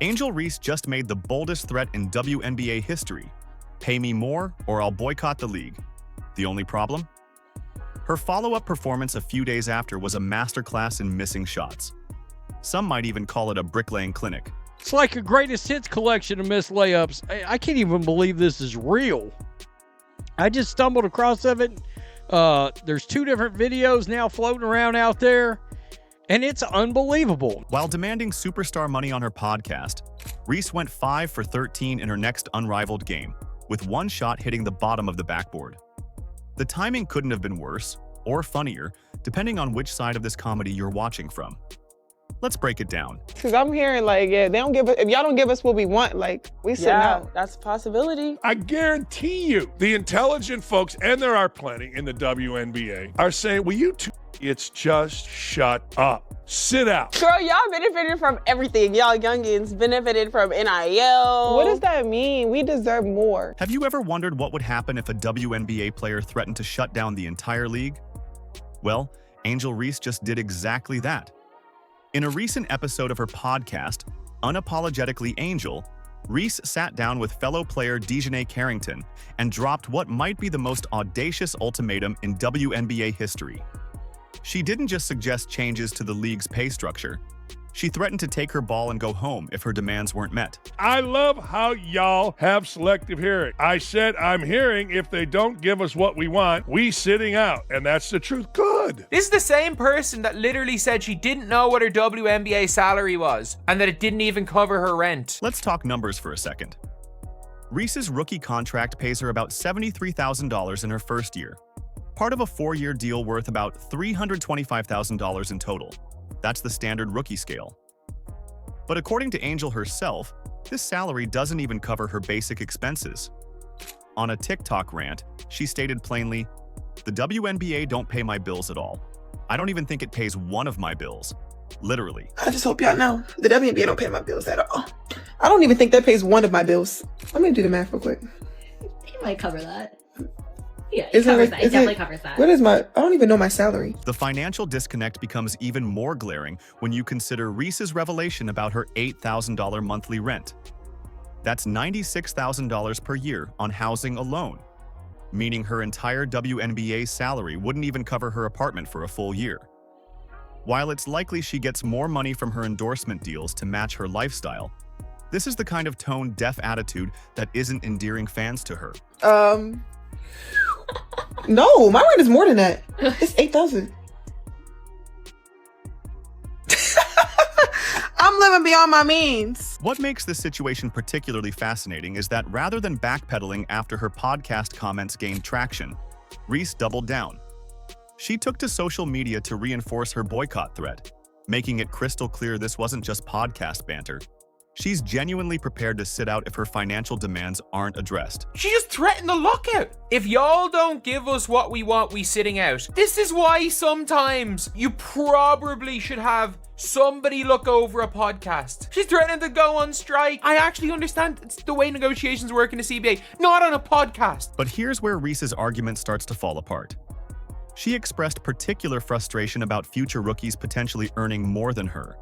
Angel Reese just made the boldest threat in WNBA history. Pay me more or I'll boycott the league. The only problem? Her follow-up performance a few days after was a masterclass in missing shots. Some might even call it a bricklaying clinic. It's like a greatest hits collection of missed layups. I can't even believe this is real. I just stumbled across of it. There's 2 different videos now floating around out there, and it's unbelievable. While demanding superstar money on her podcast, Reese went 5 for 13 in her next unrivaled game, with one shot hitting the bottom of the backboard. The timing couldn't have been worse, or funnier, depending on which side of this comedy you're watching from. Let's break it down. Because I'm hearing like, yeah, they don't give us, if y'all don't give us what we want, like, we sitting out. That's a possibility. I guarantee you, the intelligent folks, and there are plenty in the WNBA, are saying, will you two idiots just shut up? Sit out. Girl, y'all benefited from everything. Y'all youngins benefited from NIL. What does that mean? We deserve more. Have you ever wondered what would happen if a WNBA player threatened to shut down the entire league? Well, Angel Reese just did exactly that. In a recent episode of her podcast, Unapologetically Angel, Reese sat down with fellow player Dejanay Carrington and dropped what might be the most audacious ultimatum in WNBA history. She didn't just suggest changes to the league's pay structure. She threatened to take her ball and go home if her demands weren't met. I love how y'all have selective hearing. I said I'm hearing if they don't give us what we want, we sitting out. And that's the truth. Good. This is the same person that literally said she didn't know what her WNBA salary was and that it didn't even cover her rent. Let's talk numbers for a second. Reese's rookie contract pays her about $73,000 in her first year, part of a 4-year deal worth about $325,000 in total. That's the standard rookie scale. But according to Angel herself, this salary doesn't even cover her basic expenses. On a TikTok rant, she stated plainly, "The WNBA don't pay my bills at all. I don't even think it pays one of my bills." Literally. I just hope y'all know, the WNBA don't pay my bills at all. I don't even think that pays one of my bills. Let me do the math real quick. It might cover that. Yeah, it definitely covers that. What is I don't even know my salary. The financial disconnect becomes even more glaring when you consider Reese's revelation about her $8,000 monthly rent. That's $96,000 per year on housing alone, meaning her entire WNBA salary wouldn't even cover her apartment for a full year. While it's likely she gets more money from her endorsement deals to match her lifestyle, this is the kind of tone-deaf attitude that isn't endearing fans to her. No, my rent is more than that. It's $8,000. I'm living beyond my means. What makes this situation particularly fascinating is that rather than backpedaling after her podcast comments gained traction, Reese doubled down. She took to social media to reinforce her boycott threat, making it crystal clear this wasn't just podcast banter. She's genuinely prepared to sit out if her financial demands aren't addressed. She just threatened the lockout. If y'all don't give us what we want, we sitting out. This is why sometimes you probably should have somebody look over a podcast. She's threatening to go on strike. I actually understand it's the way negotiations work in the CBA, not on a podcast. But here's where Reese's argument starts to fall apart. She expressed particular frustration about future rookies potentially earning more than her.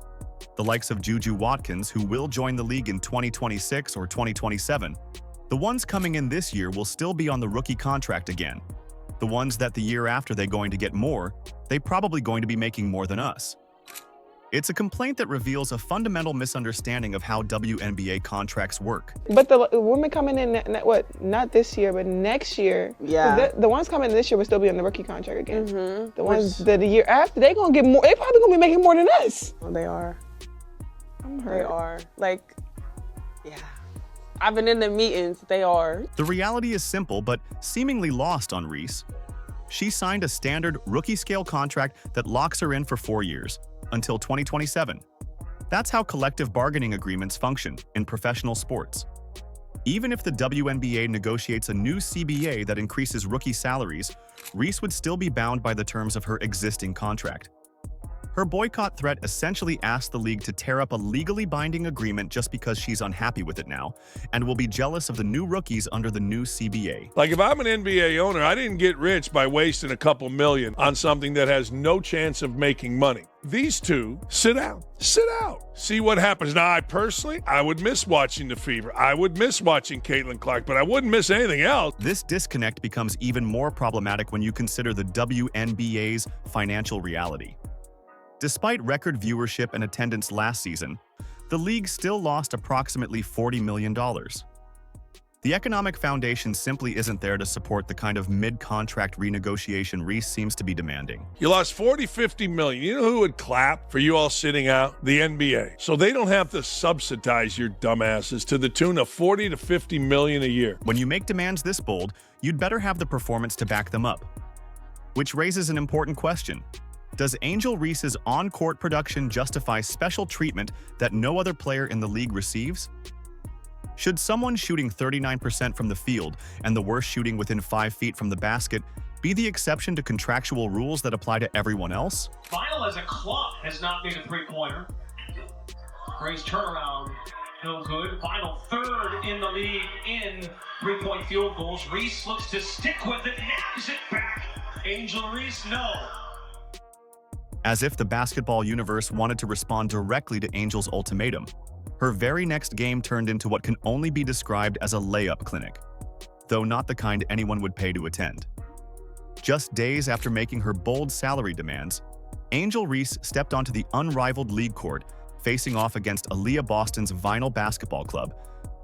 The likes of Juju Watkins, who will join the league in 2026 or 2027. The ones coming in this year will still be on the rookie contract again. The ones that the year after they're going to get more, they probably going to be making more than us. It's a complaint that reveals a fundamental misunderstanding of how WNBA contracts work. But the women coming in, not this year, but next year. Yeah. The ones coming in this year will still be on the rookie contract again. Mm-hmm. The ones that the year after, they gonna get more. They probably gonna be making more than us. Oh, they are. I'm hurt. They are. Like, yeah. I've been in the meetings. They are. The reality is simple, but seemingly lost on Reese. She signed a standard rookie-scale contract that locks her in for 4 years, until 2027. That's how collective bargaining agreements function in professional sports. Even if the WNBA negotiates a new CBA that increases rookie salaries, Reese would still be bound by the terms of her existing contract. Her boycott threat essentially asked the league to tear up a legally binding agreement just because she's unhappy with it now, and will be jealous of the new rookies under the new CBA. Like, if I'm an NBA owner, I didn't get rich by wasting a couple million on something that has no chance of making money. These two, sit out. Sit out. See what happens. Now, I would miss watching the Fever. I would miss watching Caitlin Clark, but I wouldn't miss anything else. This disconnect becomes even more problematic when you consider the WNBA's financial reality. Despite record viewership and attendance last season, the league still lost approximately $40 million. The economic foundation simply isn't there to support the kind of mid-contract renegotiation Reese seems to be demanding. You lost 40, 50 million. You know who would clap for you all sitting out? The NBA. So they don't have to subsidize your dumbasses to the tune of 40 to 50 million a year. When you make demands this bold, you'd better have the performance to back them up. Which raises an important question. Does Angel Reese's on-court production justify special treatment that no other player in the league receives? Should someone shooting 39% from the field and the worst shooting within 5 feet from the basket be the exception to contractual rules that apply to everyone else? Final as a club has not made a three-pointer. Gray's turnaround, no good. Final third in the league in three-point field goals. Reese looks to stick with it, nabs it back. Angel Reese, no. As if the basketball universe wanted to respond directly to Angel's ultimatum, her very next game turned into what can only be described as a layup clinic, though not the kind anyone would pay to attend. Just days after making her bold salary demands, Angel Reese stepped onto the unrivaled league court, facing off against Aaliyah Boston's Vinyl Basketball Club,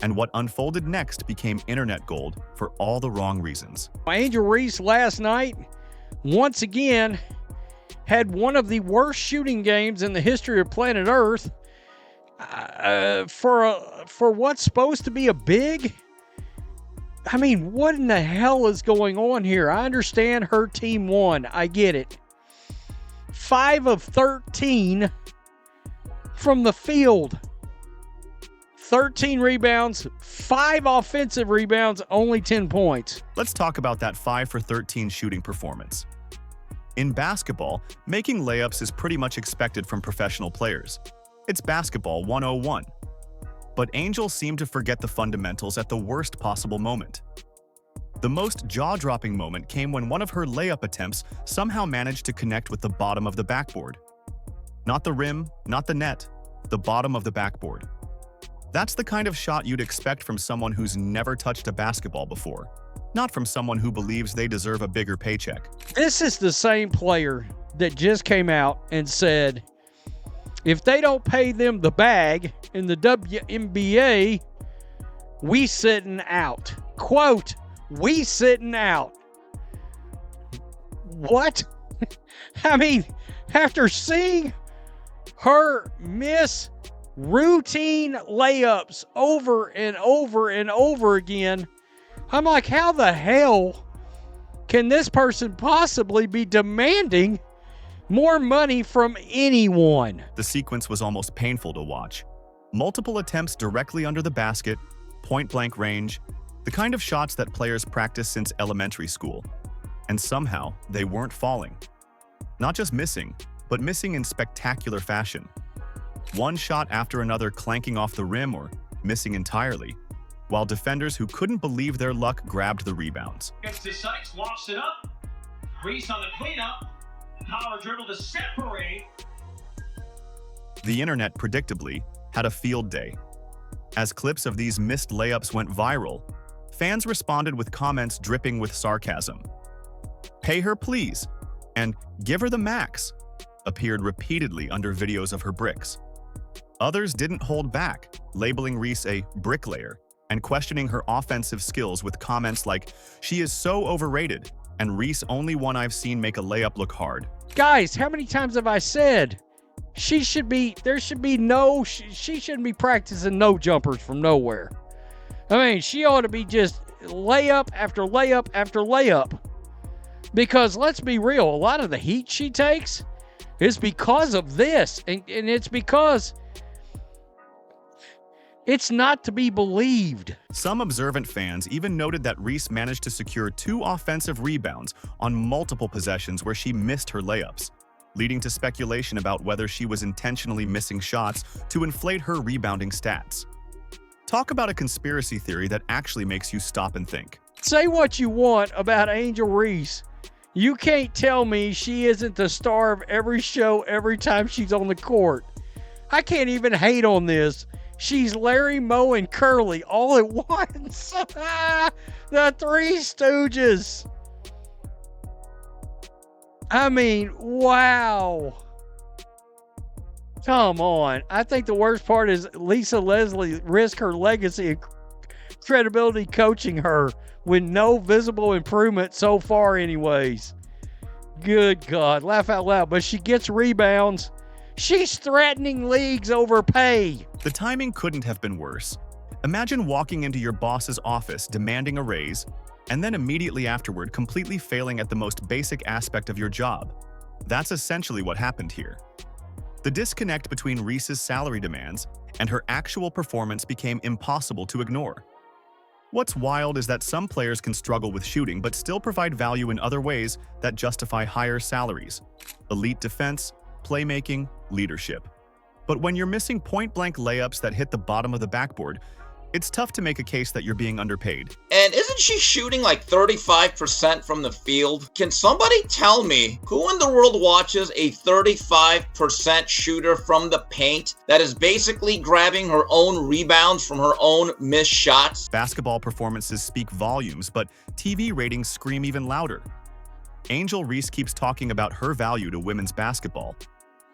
and what unfolded next became internet gold for all the wrong reasons. Angel Reese last night, once again, had one of the worst shooting games in the history of planet Earth. For what's supposed to be a big? I mean, what in the hell is going on here? I understand her team won. I get it. 5 of 13 from the field. 13 rebounds, 5 offensive rebounds, only 10 points. Let's talk about that 5 for 13 shooting performance. In basketball, making layups is pretty much expected from professional players. It's basketball 101. But Angel seemed to forget the fundamentals at the worst possible moment. The most jaw-dropping moment came when one of her layup attempts somehow managed to connect with the bottom of the backboard. Not the rim, not the net, the bottom of the backboard. That's the kind of shot you'd expect from someone who's never touched a basketball before, not from someone who believes they deserve a bigger paycheck. This is the same player that just came out and said, if they don't pay them the bag in the WNBA, we sitting out. Quote, we sitting out. What? I mean, after seeing her miss routine layups over and over and over again, I'm like, how the hell can this person possibly be demanding more money from anyone? The sequence was almost painful to watch. Multiple attempts directly under the basket, point-blank range, the kind of shots that players practice since elementary school. And somehow, they weren't falling. Not just missing, but missing in spectacular fashion. One shot after another clanking off the rim or missing entirely, while defenders who couldn't believe their luck grabbed the rebounds. Gets to Sykes, lofts it up. Reese on the cleanup. Power dribble to separate. The internet, predictably, had a field day. As clips of these missed layups went viral, fans responded with comments dripping with sarcasm. "Pay her, please," and "Give her the max" appeared repeatedly under videos of her bricks. Others didn't hold back, labeling Reese a bricklayer and questioning her offensive skills with comments like, "She is so overrated," and "Reese only one I've seen make a layup look hard." Guys, how many times have I said she shouldn't be practicing no jumpers from nowhere. I mean, she ought to be just layup after layup after layup. Because let's be real, a lot of the heat she takes is because of this. And it's because it's not to be believed. Some observant fans even noted that Reese managed to secure 2 offensive rebounds on multiple possessions where she missed her layups, leading to speculation about whether she was intentionally missing shots to inflate her rebounding stats. Talk about a conspiracy theory that actually makes you stop and think. Say what you want about Angel Reese. You can't tell me she isn't the star of every show every time she's on the court. I can't even hate on this. She's Larry, Moe, and Curly all at once. The Three Stooges. I mean, wow. Come on. I think the worst part is Lisa Leslie risked her legacy and credibility coaching her with no visible improvement so far anyways. Good God. Laugh out loud. But she gets rebounds. She's threatening leagues over pay. The timing couldn't have been worse. Imagine walking into your boss's office demanding a raise, and then immediately afterward completely failing at the most basic aspect of your job. That's essentially what happened here. The disconnect between Reese's salary demands and her actual performance became impossible to ignore. What's wild is that some players can struggle with shooting but still provide value in other ways that justify higher salaries: elite defense, playmaking, leadership. But when you're missing point-blank layups that hit the bottom of the backboard, it's tough to make a case that you're being underpaid. And isn't she shooting like 35% from the field? Can somebody tell me who in the world watches a 35% shooter from the paint that is basically grabbing her own rebounds from her own missed shots? Basketball performances speak volumes, but TV ratings scream even louder. Angel Reese keeps talking about her value to women's basketball,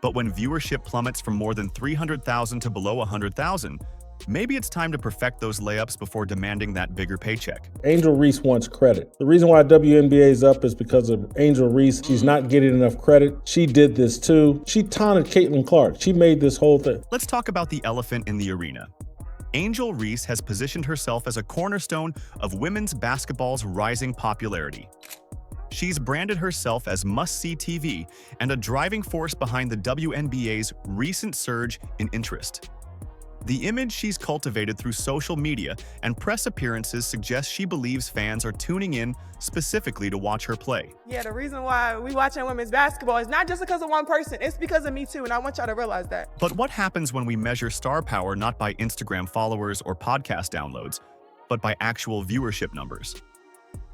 but when viewership plummets from more than 300,000 to below 100,000, maybe it's time to perfect those layups before demanding that bigger paycheck. Angel Reese wants credit. The reason why WNBA is up is because of Angel Reese. She's not getting enough credit. She did this too. She taunted Caitlin Clark. She made this whole thing. Let's talk about the elephant in the arena. Angel Reese has positioned herself as a cornerstone of women's basketball's rising popularity. She's branded herself as must-see TV and a driving force behind the WNBA's recent surge in interest. The image she's cultivated through social media and press appearances suggests she believes fans are tuning in specifically to watch her play. Yeah, the reason why we watching women's basketball is not just because of one person, it's because of me too, and I want y'all to realize that. But what happens when we measure star power not by Instagram followers or podcast downloads, but by actual viewership numbers?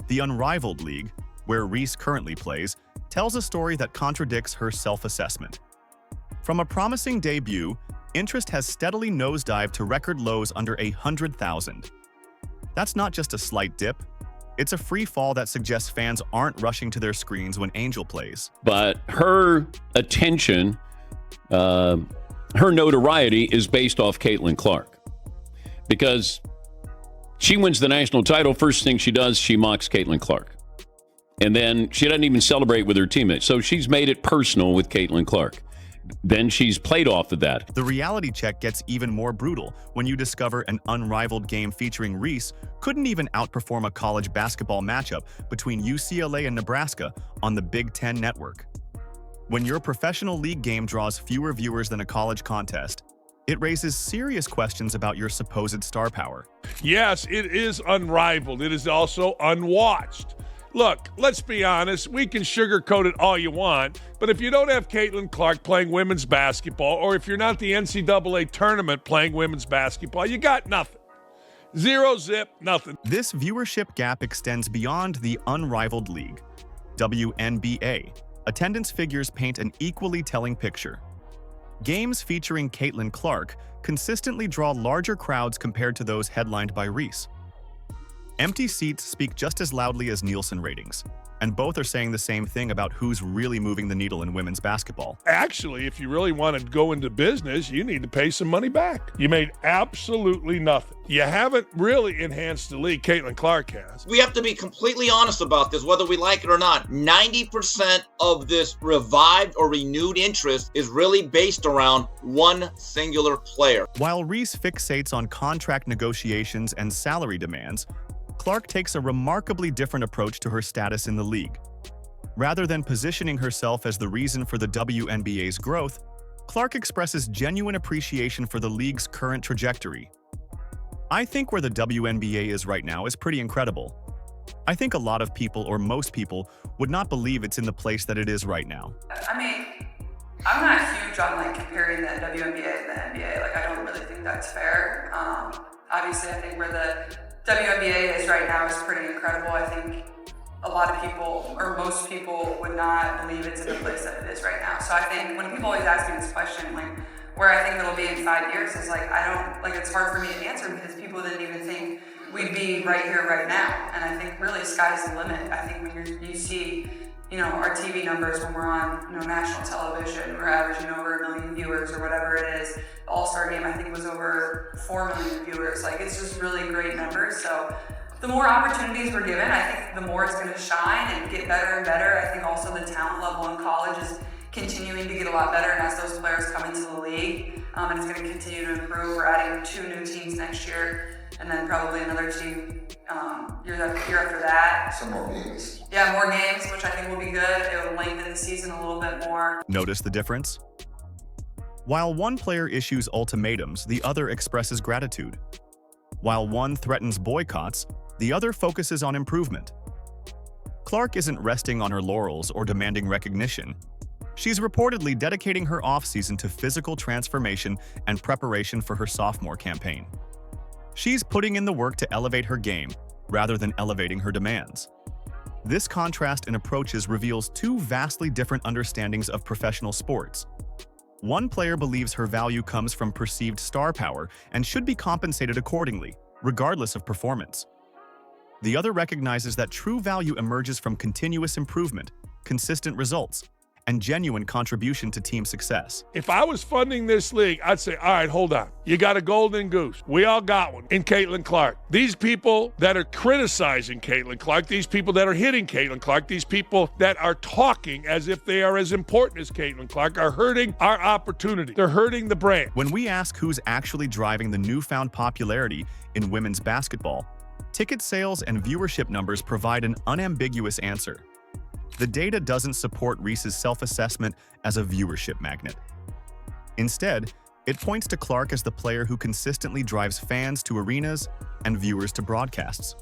The Unrivaled League, where Reese currently plays, tells a story that contradicts her self-assessment. From a promising debut, interest has steadily nosedived to record lows under 100,000. That's not just a slight dip, it's a free fall that suggests fans aren't rushing to their screens when Angel plays. But her attention, her notoriety is based off Caitlin Clark. Because she wins the national title, first thing she does, she mocks Caitlin Clark. And then she doesn't even celebrate with her teammates. So she's made it personal with Caitlin Clark. Then she's played off of that. The reality check gets even more brutal when you discover an unrivaled game featuring Reese couldn't even outperform a college basketball matchup between UCLA and Nebraska on the Big Ten network. When your professional league game draws fewer viewers than a college contest, it raises serious questions about your supposed star power. Yes, it is unrivaled. It is also unwatched. Look, let's be honest, we can sugarcoat it all you want, but if you don't have Caitlin Clark playing women's basketball, or if you're not the NCAA tournament playing women's basketball, you got nothing. Zero, zip, nothing. This viewership gap extends beyond the Unrivaled League. WNBA. Attendance figures paint an equally telling picture. Games featuring Caitlin Clark consistently draw larger crowds compared to those headlined by Reese. Empty seats speak just as loudly as Nielsen ratings, and both are saying the same thing about who's really moving the needle in women's basketball. Actually, if you really want to go into business, you need to pay some money back. You made absolutely nothing. You haven't really enhanced the league. Caitlin Clark has. We have to be completely honest about this, whether we like it or not. 90% of this revived or renewed interest is really based around one singular player. While Reese fixates on contract negotiations and salary demands, Clark takes a remarkably different approach to her status in the league. Rather than positioning herself as the reason for the WNBA's growth, Clark expresses genuine appreciation for the league's current trajectory. I think where the WNBA is right now is pretty incredible. I think a lot of people, or most people, would not believe it's in the place that it is right now. I mean, I'm not huge on like comparing the WNBA and the NBA. Like, I don't really think that's fair. Obviously, I think where the WNBA is right now is pretty incredible. I think a lot of people, or most people, would not believe it's in the place that it is right now. So I think when people always ask me this question, like where I think it'll be in 5 years, is like, it's hard for me to answer because people didn't even think we'd be right here, right now. And I think really sky's the limit. I think when you see, our TV numbers when we're on, national television, we're averaging over 1 million viewers or whatever it is. The All-Star game, I think, was over 4 million viewers. Like, it's just really great numbers. So the more opportunities we're given, I think the more it's going to shine and get better and better. I think also the talent level in college is continuing to get a lot better, and as those players come into the league, and it's going to continue to improve. We're adding 2 new teams next year, and then probably another team year after that. Some more games. Yeah, more games, which I think will be good. It will lengthen the season a little bit more. Notice the difference? While one player issues ultimatums, the other expresses gratitude. While one threatens boycotts, the other focuses on improvement. Clark isn't resting on her laurels or demanding recognition. She's reportedly dedicating her offseason to physical transformation and preparation for her sophomore campaign. She's putting in the work to elevate her game, rather than elevating her demands. This contrast in approaches reveals 2 vastly different understandings of professional sports. One player believes her value comes from perceived star power and should be compensated accordingly, regardless of performance. The other recognizes that true value emerges from continuous improvement, consistent results, and genuine contribution to team success. If I was funding this league, I'd say, all right, hold on. You got a golden goose. We all got one in Caitlin Clark. These people that are criticizing Caitlin Clark, these people that are hitting Caitlin Clark, these people that are talking as if they are as important as Caitlin Clark are hurting our opportunity. They're hurting the brand. When we ask who's actually driving the newfound popularity in women's basketball, ticket sales and viewership numbers provide an unambiguous answer. The data doesn't support Reese's self-assessment as a viewership magnet. Instead, it points to Clark as the player who consistently drives fans to arenas and viewers to broadcasts.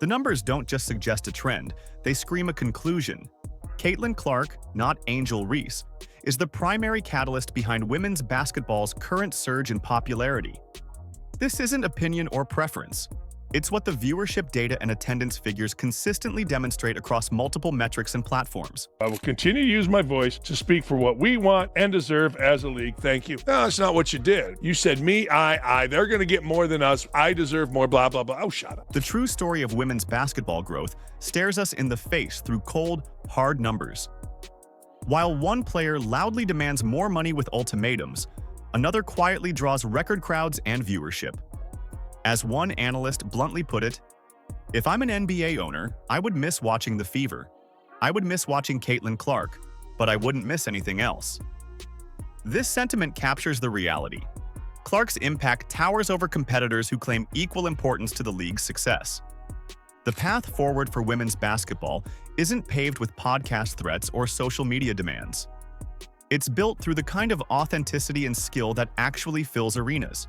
The numbers don't just suggest a trend, they scream a conclusion. Caitlin Clark, not Angel Reese, is the primary catalyst behind women's basketball's current surge in popularity. This isn't opinion or preference. It's what the viewership data and attendance figures consistently demonstrate across multiple metrics and platforms. I will continue to use my voice to speak for what we want and deserve as a league. Thank you. No, that's not what you did. You said me, I. They're going to get more than us. I deserve more, blah, blah, blah. Oh, shut up. The true story of women's basketball growth stares us in the face through cold, hard numbers. While one player loudly demands more money with ultimatums, another quietly draws record crowds and viewership. As one analyst bluntly put it, if I'm an NBA owner, I would miss watching the Fever. I would miss watching Caitlin Clark, but I wouldn't miss anything else. This sentiment captures the reality. Clark's impact towers over competitors who claim equal importance to the league's success. The path forward for women's basketball isn't paved with podcast threats or social media demands. It's built through the kind of authenticity and skill that actually fills arenas.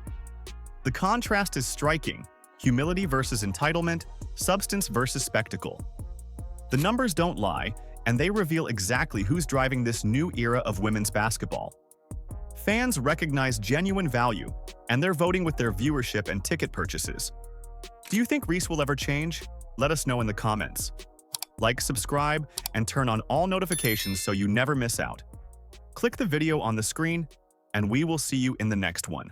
The contrast is striking: humility versus entitlement, substance versus spectacle. The numbers don't lie, and they reveal exactly who's driving this new era of women's basketball. Fans recognize genuine value, and they're voting with their viewership and ticket purchases. Do you think Reese will ever change? Let us know in the comments. Like, subscribe, and turn on all notifications so you never miss out. Click the video on the screen, and we will see you in the next one.